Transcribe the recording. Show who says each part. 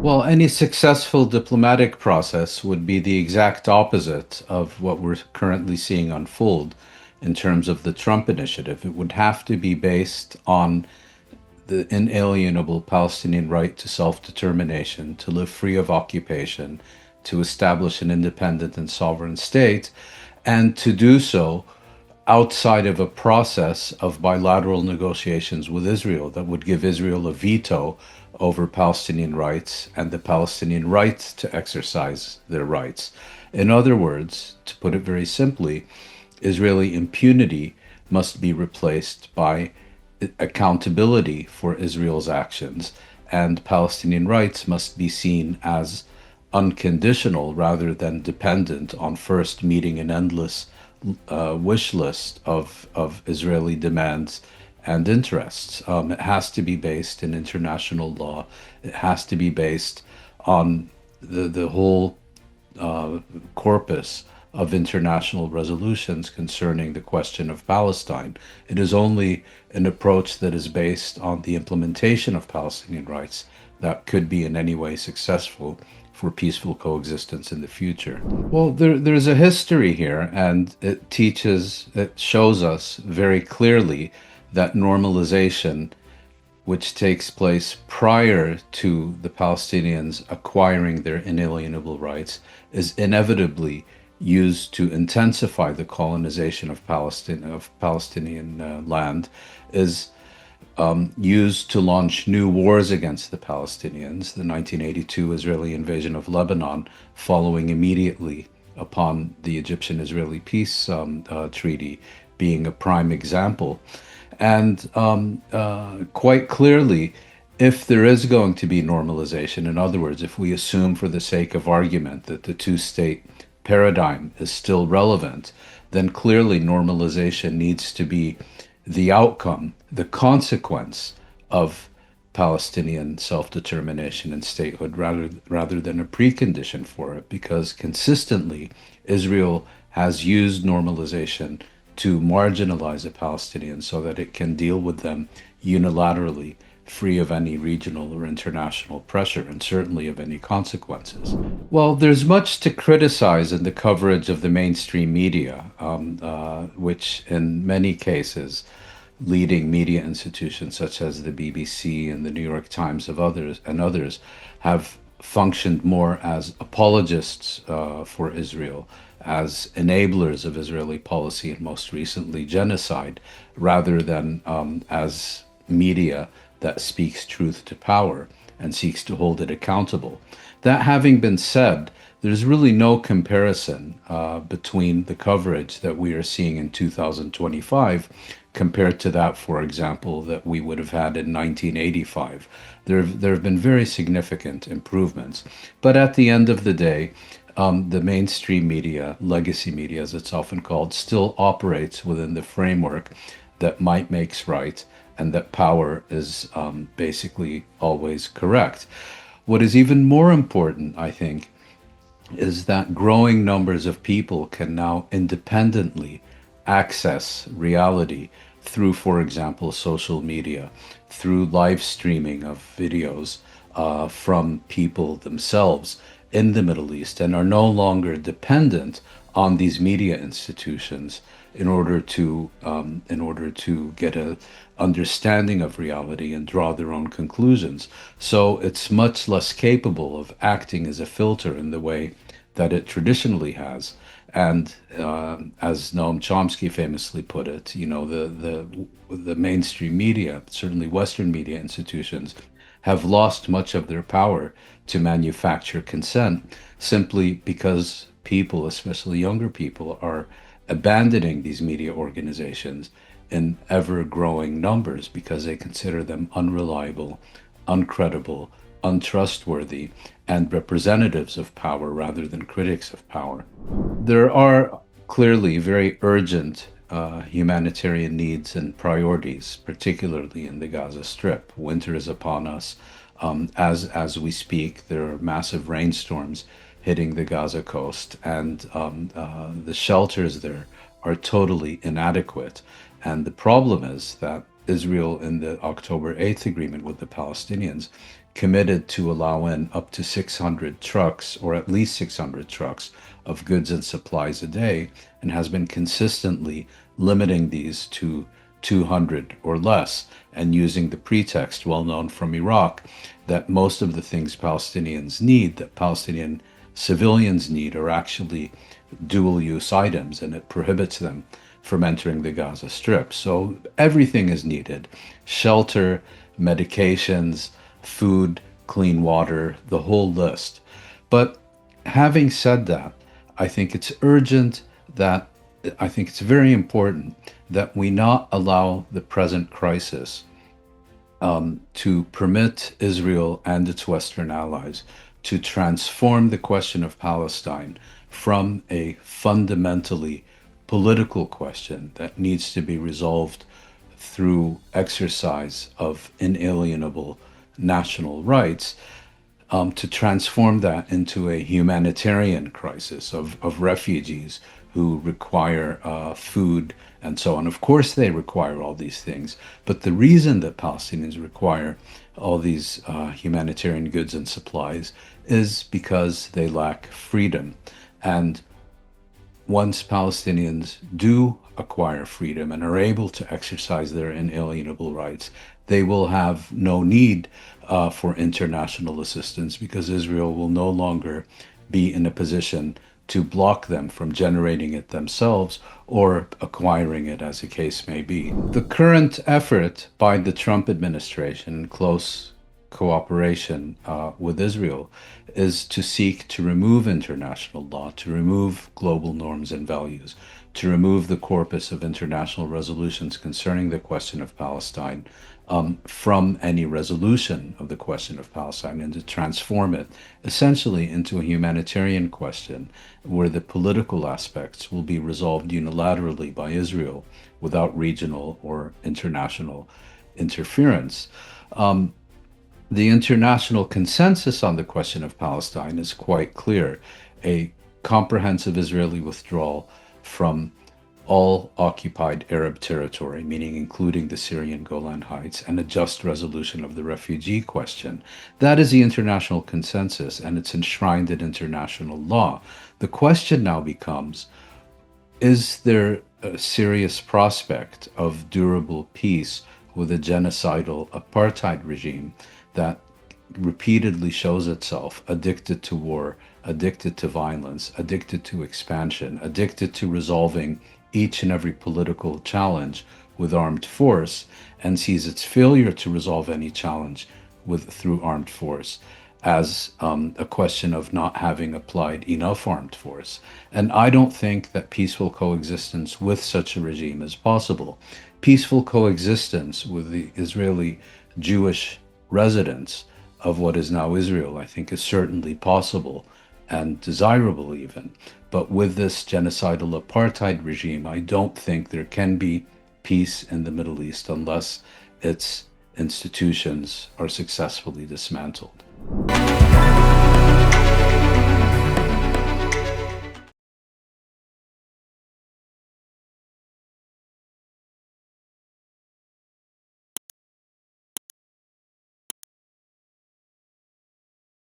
Speaker 1: Well, any successful diplomatic process would be the exact opposite of what we're currently seeing unfold in terms of the Trump initiative. It would have to be based on the inalienable Palestinian right to self-determination, to live free of occupation, to establish an independent and sovereign state, and to do so outside of a process of bilateral negotiations with Israel that would give Israel a veto over Palestinian rights and the Palestinian right to exercise their rights. In other words, to put it very simply, Israeli impunity must be replaced by accountability for Israel's actions, and Palestinian rights must be seen as unconditional rather than dependent on first meeting an endless wish list of Israeli demands and interests. It has to be based in international law. It has to be based on the whole corpus of international resolutions concerning the question of Palestine. It is only an approach that is based on the implementation of Palestinian rights that could be in any way successful for peaceful coexistence in the future. Well, there's a history here, and it shows us very clearly that normalization, which takes place prior to the Palestinians acquiring their inalienable rights, is inevitably used to intensify the colonization of Palestinian land, is used to launch new wars against the Palestinians, the 1982 Israeli invasion of Lebanon, following immediately upon the Egyptian-Israeli peace treaty, being a prime example. And quite clearly, if there is going to be normalization, in other words, if we assume for the sake of argument that the two-state paradigm is still relevant, then clearly normalization needs to be the outcome, the consequence of Palestinian self-determination and statehood rather than a precondition for it, because consistently Israel has used normalization to marginalize the Palestinians so that it can deal with them unilaterally, free of any regional or international pressure, and certainly of any consequences. Well, there's much to criticize in the coverage of the mainstream media, which in many cases, leading media institutions such as the BBC and the New York Times and others have functioned more as apologists for Israel, as enablers of Israeli policy and most recently genocide, rather than as media that speaks truth to power and seeks to hold it accountable. That having been said, there's really no comparison between the coverage that we are seeing in 2025 compared to that, for example, that we would have had in 1985. There have been very significant improvements. But at the end of the day, the mainstream media, legacy media as it's often called, still operates within the framework that might makes right and that power is basically always correct. What is even more important, I think, is that growing numbers of people can now independently access reality through, for example, social media, through live streaming of videos from people themselves in the Middle East, and are no longer dependent on these media institutions in order to get a understanding of reality and draw their own conclusions. So it's much less capable of acting as a filter in the way that it traditionally has. And as Noam Chomsky famously put it, you know, the mainstream media, certainly Western media institutions, have lost much of their power to manufacture consent simply because people, especially younger people, are abandoning these media organizations in ever-growing numbers because they consider them unreliable, uncredible, untrustworthy, and representatives of power rather than critics of power. There are clearly very urgent humanitarian needs and priorities, particularly in the Gaza Strip. Winter is upon us. As we speak, there are massive rainstorms hitting the Gaza coast, and the shelters there are totally inadequate. And the problem is that Israel, in the October 8th agreement with the Palestinians, committed to allow in up to 600 trucks, or at least 600 trucks, of goods and supplies a day, and has been consistently limiting these to 200 or less, and using the pretext, well known from Iraq, that most of the things Palestinians need, that Palestinian civilians need, are actually dual use items, and it prohibits them from entering the Gaza Strip. So everything is needed: shelter, medications, food, clean water, the whole list. But having said that, I think it's urgent that I think it's very important that we not allow the present crisis to permit Israel and its Western allies to transform the question of Palestine from a fundamentally political question that needs to be resolved through exercise of inalienable national rights, to transform that into a humanitarian crisis of refugees who require food and so on. Of course, they require all these things, but the reason that Palestinians require all these humanitarian goods and supplies is because they lack freedom. And once Palestinians do acquire freedom and are able to exercise their inalienable rights, they will have no need for international assistance, because Israel will no longer be in a position to block them from generating it themselves or acquiring it, as the case may be. The current effort by the Trump administration, in close cooperation with Israel, is to seek to remove international law, to remove global norms and values, to remove the corpus of international resolutions concerning the question of Palestine from any resolution of the question of Palestine, and to transform it essentially into a humanitarian question where the political aspects will be resolved unilaterally by Israel without regional or international interference. The international consensus on the question of Palestine is quite clear: a comprehensive Israeli withdrawal from all occupied Arab territory, meaning including the Syrian Golan Heights, and a just resolution of the refugee question. That is the international consensus, and it's enshrined in international law. The question now becomes, is there a serious prospect of durable peace with a genocidal apartheid regime that repeatedly shows itself addicted to war, addicted to violence, addicted to expansion, addicted to resolving each and every political challenge with armed force, and sees its failure to resolve any challenge through armed force as a question of not having applied enough armed force? And I don't think that peaceful coexistence with such a regime is possible. Peaceful coexistence with the Israeli Jewish residents of what is now Israel, I think, is certainly possible and desirable even. But with this genocidal apartheid regime, I don't think there can be peace in the Middle East unless its institutions are successfully dismantled.